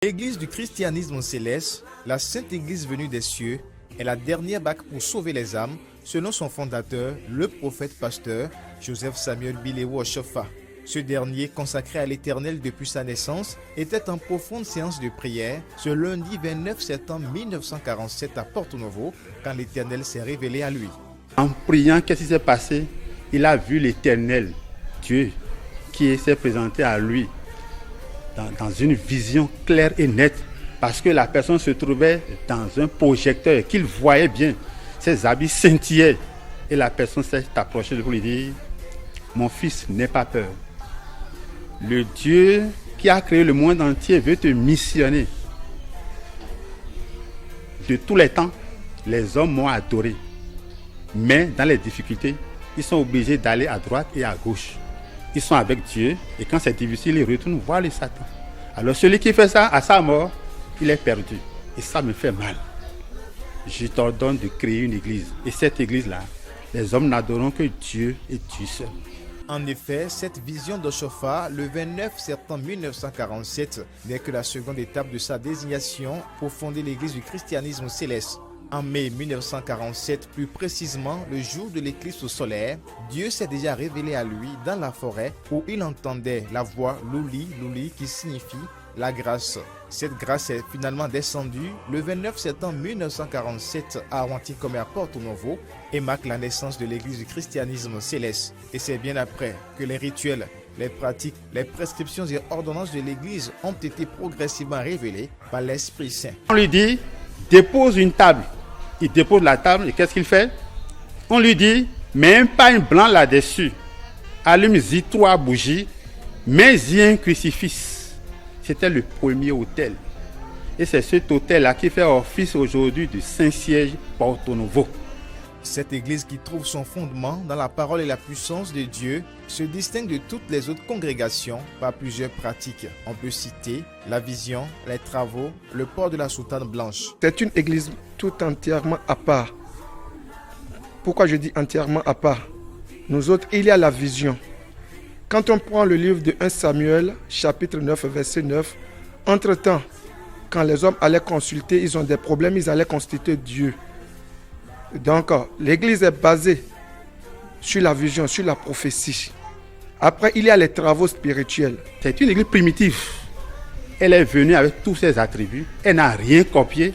L'Église du christianisme céleste, la Sainte Église venue des cieux, est la dernière bague pour sauver les âmes, selon son fondateur, le prophète pasteur Joseph Samuel Bilewa Oshofa. Ce dernier, consacré à l'Éternel depuis sa naissance, était en profonde séance de prière ce lundi 29 septembre 1947 à Porto Novo, quand l'Éternel s'est révélé à lui. En priant, qu'est-ce qui s'est passé? Il a vu l'Éternel, Dieu, qui s'est présenté à lui dans une vision claire et nette, parce que la personne se trouvait dans un projecteur qu'il voyait bien. Ses habits scintillaient et la personne s'est approchée de lui dire: mon fils, n'aie pas peur. Le Dieu qui a créé le monde entier veut te missionner. De tous les temps, les hommes m'ont adoré. Mais dans les difficultés, ils sont obligés d'aller à droite et à gauche. Ils sont avec Dieu et quand c'est difficile, ils retournent voir les Satan. Alors celui qui fait ça, à sa mort, il est perdu. Et ça me fait mal. Je t'ordonne de créer une église. Et cette église-là, les hommes n'adoreront que Dieu et Dieu seul. En effet, cette vision d'Oshofa, le 29 septembre 1947, n'est que la seconde étape de sa désignation pour fonder l'Église du christianisme céleste. En mai 1947, plus précisément le jour de l'éclipse solaire, Dieu s'est déjà révélé à lui dans la forêt où il entendait la voix Luli, Luli qui signifie la grâce. Cette grâce est finalement descendue le 29 septembre 1947 à Wantikome à Porto Novo et marque la naissance de l'église du christianisme céleste. Et c'est bien après que les rituels, les pratiques, les prescriptions et ordonnances de l'église ont été progressivement révélées par l'Esprit Saint. On lui dit: dépose une table. Il dépose la table et qu'est-ce qu'il fait? On lui dit: mets un pain blanc là-dessus. Allume-y 3 bougies, mets-y un crucifix. C'était le premier autel. Et c'est cet autel-là qui fait office aujourd'hui de Saint-Siège Porto Novo. Cette église qui trouve son fondement dans la parole et la puissance de Dieu se distingue de toutes les autres congrégations par plusieurs pratiques. On peut citer la vision, les travaux, le port de la soutane blanche. C'est une église tout entièrement à part. Pourquoi je dis entièrement à part? Nous autres, il y a la vision. Quand on prend le livre de 1 Samuel, chapitre 9, verset 9, entre-temps, quand les hommes allaient consulter, ils ont des problèmes, ils allaient consulter Dieu. Donc, l'église est basée sur la vision, sur la prophétie. Après, il y a les travaux spirituels. C'est une église primitive. Elle est venue avec tous ses attributs. Elle n'a rien copié.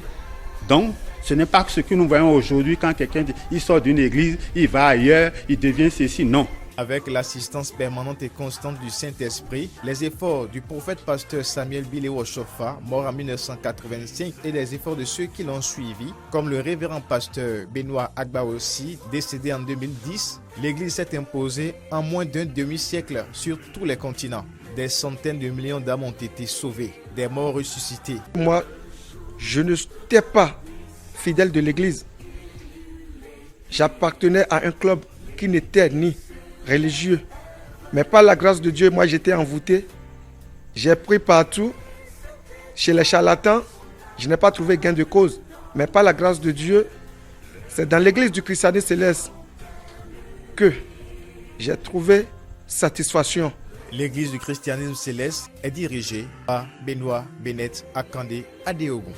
Donc, ce n'est pas ce que nous voyons aujourd'hui quand quelqu'un dit il sort d'une église, il va ailleurs, il devient ceci. Non. Avec l'assistance permanente et constante du Saint-Esprit, les efforts du prophète pasteur Samuel Bilewa Oshofa, mort en 1985, et les efforts de ceux qui l'ont suivi, comme le révérend pasteur Benoît Agba aussi, décédé en 2010, l'Église s'est imposée en moins d'un demi-siècle sur tous les continents. Des centaines de millions d'âmes ont été sauvées, des morts ressuscités. Moi, je n'étais pas fidèle de l'Église. J'appartenais à un club qui n'était ni religieux. Mais par la grâce de Dieu, moi j'étais envoûté. J'ai pris partout. Chez les charlatans, je n'ai pas trouvé gain de cause. Mais par la grâce de Dieu, c'est dans l'église du christianisme céleste que j'ai trouvé satisfaction. L'église du christianisme céleste est dirigée par Benoît Bennett Akande Adeogun.